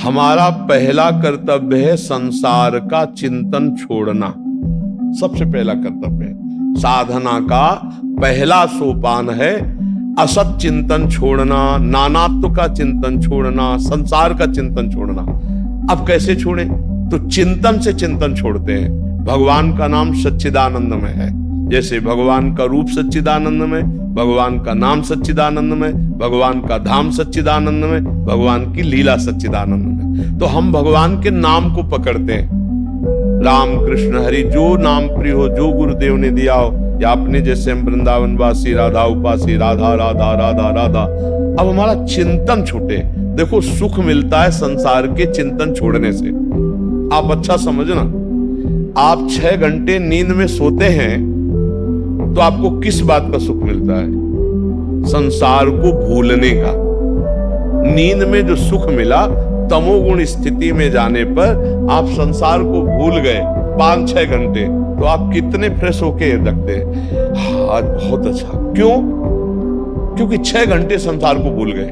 हमारा पहला कर्तव्य है संसार का चिंतन छोड़ना। सबसे पहला कर्तव्य है, साधना का पहला सोपान है असत चिंतन छोड़ना, नानात्व का चिंतन छोड़ना, संसार का चिंतन छोड़ना। अब कैसे छोड़ें? तो चिंतन से चिंतन छोड़ते हैं। भगवान का नाम सच्चिदानंदमय है, जैसे भगवान का रूप सच्चिदानंदमय, भगवान का नाम सच्चिदानंदमय, भगवान का धाम सच्चिदानंदमय, भगवान की लीला सच्चिदानंदमय। तो हम भगवान के नाम को पकड़ते हैं, राम कृष्ण हरि, जो नाम प्रिय हो, जो गुरुदेव ने दिया हो, या अपने जैसे हम वृंदावन वासी, राधा उपासी, राधा राधा राधा राधा। अब हमारा चिंतन छूटे। देखो सुख मिलता है संसार के चिंतन छोड़ने से। आप अच्छा समझना, आप 6 घंटे नींद में सोते हैं तो आपको किस बात का सुख मिलता है? संसार को भूलने का। नींद में जो सुख मिला, तमोगुण स्थिति में जाने पर आप संसार को भूल गए 5-6 घंटे, तो आप कितने फ्रेश होके रखते हैं, आज बहुत अच्छा। क्यों? क्योंकि 6 घंटे संसार को भूल गए।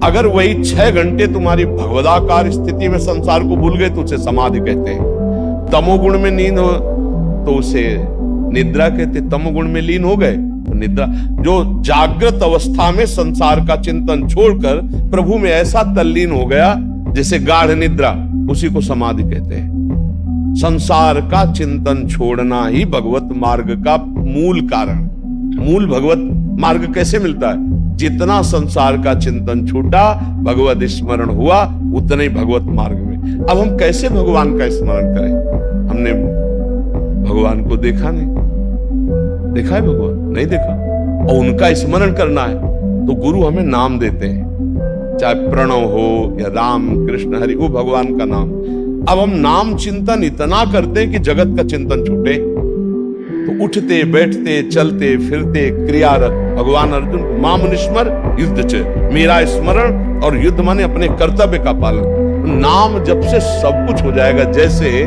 अगर वही 6 घंटे तुम्हारी भगवदाकार स्थिति में संसार को भूल गए तो उसे समाधि कहते हैं। तमोगुण में नींद हो तो उसे निद्रा कहते। तमोगुण में लीन हो गए तो निद्रा। जो जागृत अवस्था में संसार का चिंतन छोड़कर प्रभु में ऐसा तल्लीन हो गया जैसे गाढ़ निद्रा, उसी को समाधि कहते हैं। संसार का चिंतन छोड़ना ही भगवत मार्ग का मूल कारण। मूल भगवत मार्ग कैसे मिलता है? जितना संसार का चिंतन छूटा, भगवत स्मरण हुआ, उतने ही भगवत मार्ग में। अब हम कैसे भगवान का स्मरण करें? हमने भगवान को देखा नहीं, देखा है भगवान? नहीं देखा। और उनका स्मरण करना है तो गुरु हमें नाम देते हैं, चाहे प्रणव हो या राम कृष्ण हरि, वो भगवान का नाम। अब हम नाम चिंतन इतना करते हैं कि जगत का चिंतन छूटे, तो उठते बैठते चलते फिरते क्रियारत। भगवान अर्जुन, माम निस्मर युद्ध च, मेरा स्मरण और युद्ध माने अपने कर्तव्य का पालन। नाम जब से सब कुछ हो जाएगा। जैसे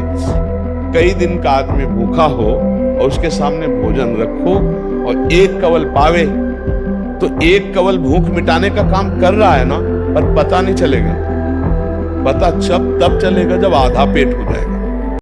कई दिन का आदमी भूखा हो और उसके सामने भोजन रखो और एक कवल पावे, तो एक कवल भूख मिटाने का काम कर रहा है ना, पर पता नहीं चलेगा। पता तब चलेगा जब आधा पेट हो जाएगा।